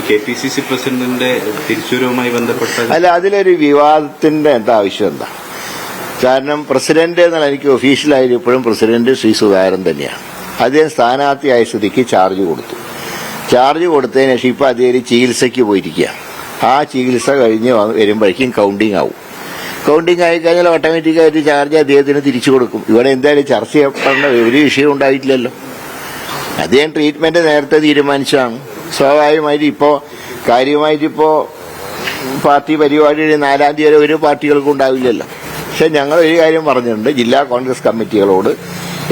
KPCC പ്രസിഡന്റിന്റെ തിരിച്ചുവരവുമായി ബന്ധപ്പെട്ട അല്ല, അതിലൊരു വിവാദത്തിന്റെ ആവശ്യം എന്താ? കാരണം പ്രസിഡന്റ് എന്നാൽ എനിക്ക് ഒഫീഷ്യലായി ഇപ്പോഴും പ്രസിഡന്റ് ശ്രീ സുധാകരൻ തന്നെയാണ്. അദ്ദേഹം സ്ഥാനാർത്ഥിയായ സ്ഥിതിക്ക് ചാർജ് കൊടുത്തു. ചാർജ് കൊടുത്തതിന് ശേഷം ഇപ്പൊ അദ്ദേഹം ചികിത്സയ്ക്ക് പോയിരിക്കുക. ആ ചികിത്സ കഴിഞ്ഞ് വരുമ്പോഴേക്കും കൗണ്ടിങ് ആവും. കൗണ്ടിങ് ആയി കഴിഞ്ഞാൽ ഓട്ടോമാറ്റിക്കായിട്ട് ചാർജ് അദ്ദേഹത്തിന് തിരിച്ചു കൊടുക്കും. ഇവിടെ എന്തായാലും ചർച്ച ചെയ്യപ്പെടേണ്ട ഒരു വിഷയം ഉണ്ടായിട്ടില്ലല്ലോ. അദ്ദേഹം ട്രീറ്റ്മെന്റ് നേരത്തെ തീരുമാനിച്ചതാണ്. സ്വാഭാവികമായിട്ട് കാര്യമായിട്ടിപ്പോ പാർട്ടി പരിപാടി 4-ാം തീയതി വരെ ഒരു പാർട്ടികൾക്കും ഉണ്ടാവില്ലല്ലോ. പക്ഷെ ഞങ്ങൾ ഒരു കാര്യം പറഞ്ഞിട്ടുണ്ട്, ജില്ലാ കോൺഗ്രസ് കമ്മിറ്റികളോട്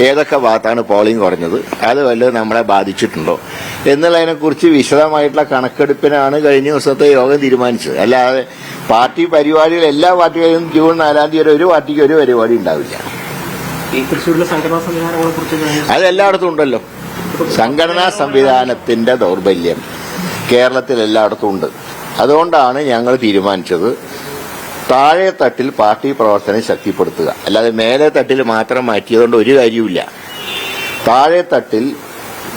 ഏതൊക്കെ ഭാഗത്താണ് പോളിംഗ് കുറഞ്ഞത്, അത് വല്ലതും നമ്മളെ ബാധിച്ചിട്ടുണ്ടോ എന്നുള്ളതിനെക്കുറിച്ച് വിശദമായിട്ടുള്ള കണക്കെടുപ്പിനാണ് കഴിഞ്ഞ ദിവസത്തെ യോഗം തീരുമാനിച്ചത്. അല്ലാതെ പാർട്ടി പരിപാടികൾ എല്ലാ പാർട്ടികളിലും ജൂൺ 4-ാം തീയതി വരെ ഒരു പാർട്ടിക്ക് ഒരു പരിപാടി ഉണ്ടാവില്ല. അതെല്ലായിടത്തും ഉണ്ടല്ലോ. സംഘടനാ സംവിധാനത്തിന്റെ ദൗർബല്യം കേരളത്തിൽ എല്ലായിടത്തും ഉണ്ട്. അതുകൊണ്ടാണ് ഞങ്ങൾ തീരുമാനിച്ചത് താഴെ തട്ടിൽ പാർട്ടി പ്രവർത്തനം ശക്തിപ്പെടുത്തുക. അല്ലാതെ മേലെ തട്ടിൽ മാത്രം മാറ്റിയതുകൊണ്ട് ഒരു കാര്യമില്ല. താഴെ തട്ടിൽ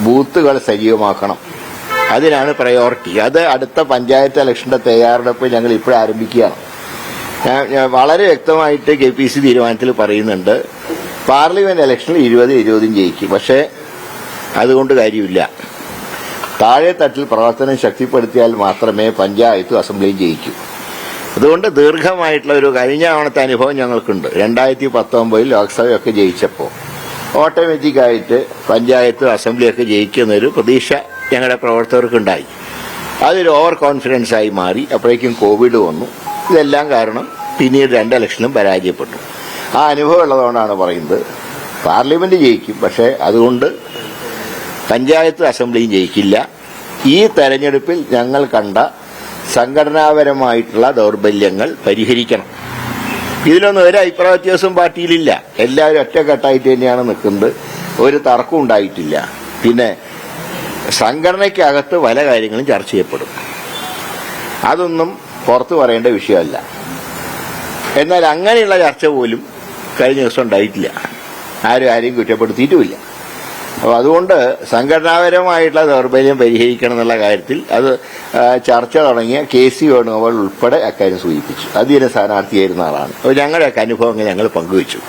ബൂത്തുകൾ സജീവമാക്കണം. അതിനാണ് പ്രയോറിറ്റി. അത് അടുത്ത പഞ്ചായത്ത് ഇലക്ഷന്റെ തയ്യാറെടുപ്പ് ഞങ്ങൾ ഇപ്പോഴും ആരംഭിക്കുകയാണ്. വളരെ വ്യക്തമായിട്ട് KPCC തീരുമാനത്തിൽ പറയുന്നുണ്ട്, പാർലമെന്റ് ഇലക്ഷനിൽ 20-20 ജയിക്കും. പക്ഷേ അതുകൊണ്ട് കാര്യമില്ല. താഴെ തട്ടിൽ പ്രവർത്തനം ശക്തിപ്പെടുത്തിയാൽ മാത്രമേ പഞ്ചായത്തും അസംബ്ലിയും ജയിക്കൂ. അതുകൊണ്ട് ദീർഘമായിട്ടുള്ള ഒരു കഴിഞ്ഞ തവണത്തെ അനുഭവം ഞങ്ങൾക്കുണ്ട്. 2019 ലോക്സഭയൊക്കെ ജയിച്ചപ്പോൾ ഓട്ടോമാറ്റിക്കായിട്ട് പഞ്ചായത്തും അസംബ്ലിയൊക്കെ ജയിക്കുന്നൊരു പ്രതീക്ഷ ഞങ്ങളുടെ പ്രവർത്തകർക്കുണ്ടായി. അതൊരു ഓവർ കോൺഫിഡൻസ് ആയി മാറി. അപ്പോഴേക്കും കോവിഡ് വന്നു. ഇതെല്ലാം കാരണം പിന്നീട് 2 ഇലക്ഷനിലും പരാജയപ്പെട്ടു. ആ അനുഭവം ഉള്ളതുകൊണ്ടാണ് പറയുന്നത് പാർലമെന്റ് ജയിക്കും, പക്ഷേ അതുകൊണ്ട് പഞ്ചായത്ത് അസംബ്ലിയും ജയിക്കില്ല. ഈ തെരഞ്ഞെടുപ്പിൽ ഞങ്ങൾ കണ്ട സംഘടനാപരമായിട്ടുള്ള ദൗർബല്യങ്ങൾ പരിഹരിക്കണം. ഇതിലൊന്നും ഒരു അഭിപ്രായ വ്യത്യാസവും പാർട്ടിയിലില്ല. എല്ലാവരും ഒറ്റക്കെട്ടായിട്ട് തന്നെയാണ് നിൽക്കുന്നത്. ഒരു തർക്കം ഉണ്ടായിട്ടില്ല. പിന്നെ സംഘടനയ്ക്കകത്ത് പല കാര്യങ്ങളും ചർച്ച ചെയ്യപ്പെടും. അതൊന്നും പുറത്തു പറയേണ്ട വിഷയമല്ല. എന്നാൽ അങ്ങനെയുള്ള ചർച്ച പോലും കഴിഞ്ഞ ദിവസം ഉണ്ടായിട്ടില്ല. ആരെയും കുറ്റപ്പെടുത്തിയിട്ടുമില്ല. അപ്പോൾ അതുകൊണ്ട് സംഘടനാപരമായിട്ടുള്ള ദൗർബല്യം പരിഹരിക്കണം എന്നുള്ള കാര്യത്തിൽ അത് ചർച്ച തുടങ്ങിയ KC വേണുഗോപാൽ ഉൾപ്പെടെ അക്കാര്യം സൂചിപ്പിച്ചു. അതിന് സ്ഥാനാർത്ഥിയായിരുന്ന ആളാണ്. അപ്പോൾ ഞങ്ങളുടെയൊക്കെ അനുഭവങ്ങൾ ഞങ്ങൾ പങ്കുവച്ചു.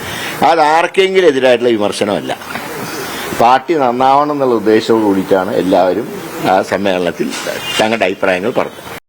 അത് ആർക്കെങ്കിലും എതിരായിട്ടുള്ള വിമർശനമല്ല. പാർട്ടി നന്നാവണം എന്നുള്ള ഉദ്ദേശത്തോടു കൂടിയിട്ടാണ് എല്ലാവരും ആ സമ്മേളനത്തിൽ തങ്ങളുടെ അഭിപ്രായങ്ങൾ പറഞ്ഞത്.